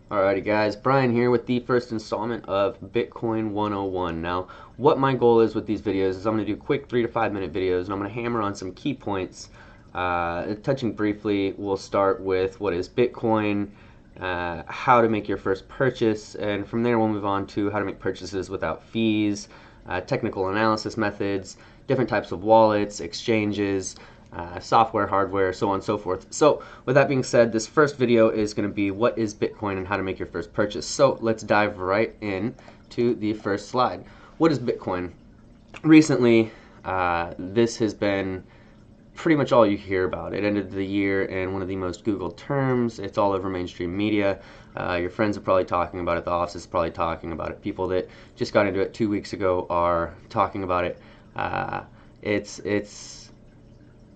Alrighty guys, Brian here with the first installment of Bitcoin 101. Now, what my goal is with these videos is I'm going to do quick 3 to 5 minute videos and I'm going to hammer on some key points. Touching briefly, we'll start with what is Bitcoin, how to make your first purchase, and from there we'll move on to how to make purchases without fees, technical analysis methods, different types of wallets, exchanges, software, hardware, so on and so forth. So with that being said, this first video is going to be what is Bitcoin and how to make your first purchase. So let's dive right in to the first slide. What is Bitcoin? Recently, this has been pretty much all you hear about. It ended the year in one of the most Googled terms. It's all over mainstream media. Your friends are probably talking about it. The office is probably talking about it. People that just got into it 2 weeks ago are talking about it.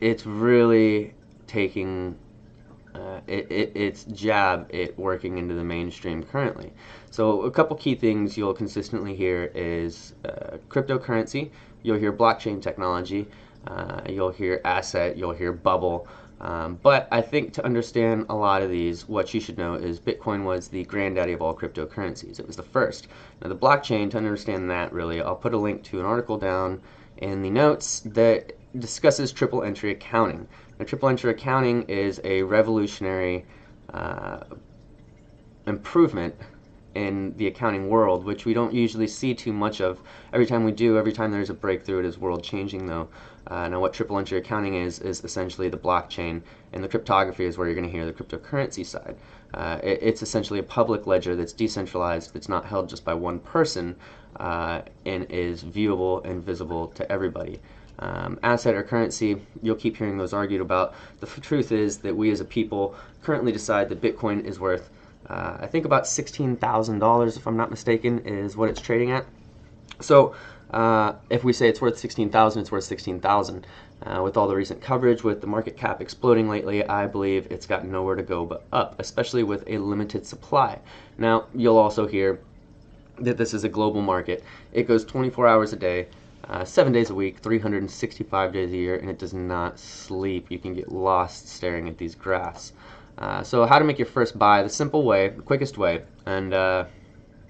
It's really taking its jab at working into the mainstream currently. So a couple key things you'll consistently hear is cryptocurrency, you'll hear blockchain technology, you'll hear asset, you'll hear bubble. But I think to understand a lot of these, what you should know is Bitcoin was the granddaddy of all cryptocurrencies. It was the first. Now the blockchain, to understand that really, I'll put a link to an article down in the notes that discusses triple entry accounting. Now, triple entry accounting is a revolutionary improvement in the accounting world, which we don't usually see too much of. Every time we do, every time there's a breakthrough, it is world changing though. Now what triple entry accounting is essentially the blockchain, and the cryptography is where you're going to hear the cryptocurrency side. It's essentially a public ledger that's decentralized, that's not held just by one person, and is viewable and visible to everybody. Asset or currency, you'll keep hearing those argued about. The truth is that we as a people currently decide that Bitcoin is worth, I think about $16,000 if I'm not mistaken, is what it's trading at. So if we say it's worth 16,000, it's worth 16,000. With all the recent coverage, with the market cap exploding lately, I believe it's got nowhere to go but up, especially with a limited supply. Now, you'll also hear that this is a global market. It goes 24 hours a day, 7 days a week, 365 days a year, and it does not sleep. You can get lost staring at these graphs. So how to make your first buy, the simple way, the quickest way, and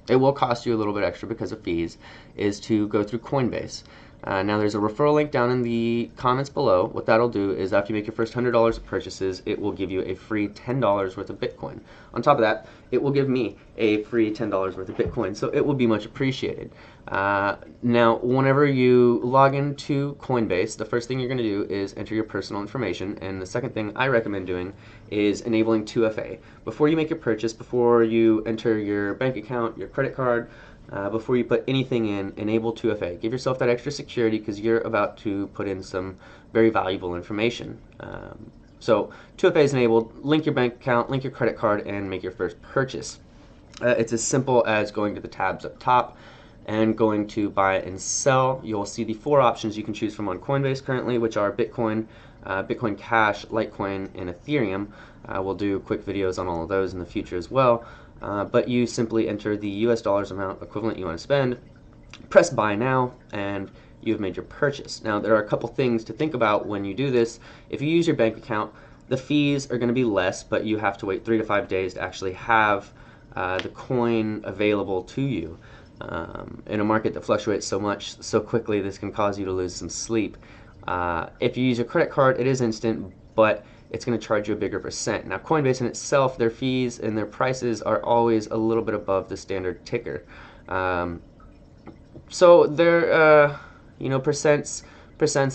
it will cost you a little bit extra because of fees, is to go through Coinbase. Now there's a referral link down in the comments below. What that'll do is after you make your first $100 of purchases, it will give you a free $10 worth of Bitcoin. On top of that, it will give me a free $10 worth of Bitcoin, so it will be much appreciated. Now, whenever you log into Coinbase, the first thing you're going to do is enter your personal information, and the second thing I recommend doing is enabling 2FA. Before you make your purchase, before you enter your bank account, your credit card, before you put anything in, enable 2FA. Give yourself that extra security because you're about to put in some very valuable information. So 2FA is enabled. Link your bank account, link your credit card, and make your first purchase. It's as simple as going to the tabs up top and going to buy and sell. You'll see the 4 options you can choose from on Coinbase currently, which are Bitcoin, Bitcoin Cash, Litecoin, and Ethereum. We'll do quick videos on all of those in the future as well. But you simply enter the US dollars amount equivalent you want to spend, press buy now, and you've made your purchase. Now there are a couple things to think about when you do this. If you use your bank account, the fees are going to be less, but you have to wait 3 to 5 days to actually have the coin available to you. In a market that fluctuates so much, so quickly, this can cause you to lose some sleep. If you use your credit card, it is instant, but it's going to charge you a bigger percent. Now Coinbase in itself, their fees and their prices are always a little bit above the standard ticker. So their percents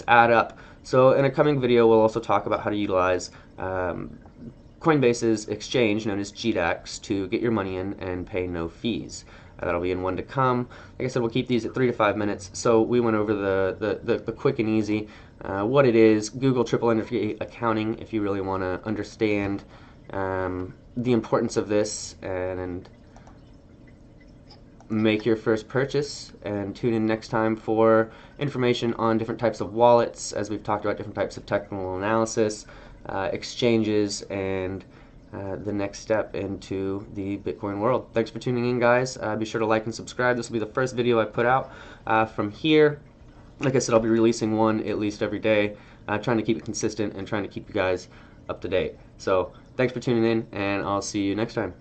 add up. So in a coming video, we'll also talk about how to utilize Coinbase's exchange known as GDAX to get your money in and pay no fees. That'll be in one to come. Like I said, we'll keep these at 3 to 5 minutes. So we went over the quick and easy, what it is. Google triple entry accounting if you really want to understand the importance of this and make your first purchase. And tune in next time for information on different types of wallets, as we've talked about different types of technical analysis, exchanges, and the next step into the Bitcoin world. Thanks for tuning in, guys. Be sure to like and subscribe. This will be the first video I put out. From here, like I said, I'll be releasing one at least every day, trying to keep it consistent and trying to keep you guys up to date. So thanks for tuning in, and I'll see you next time.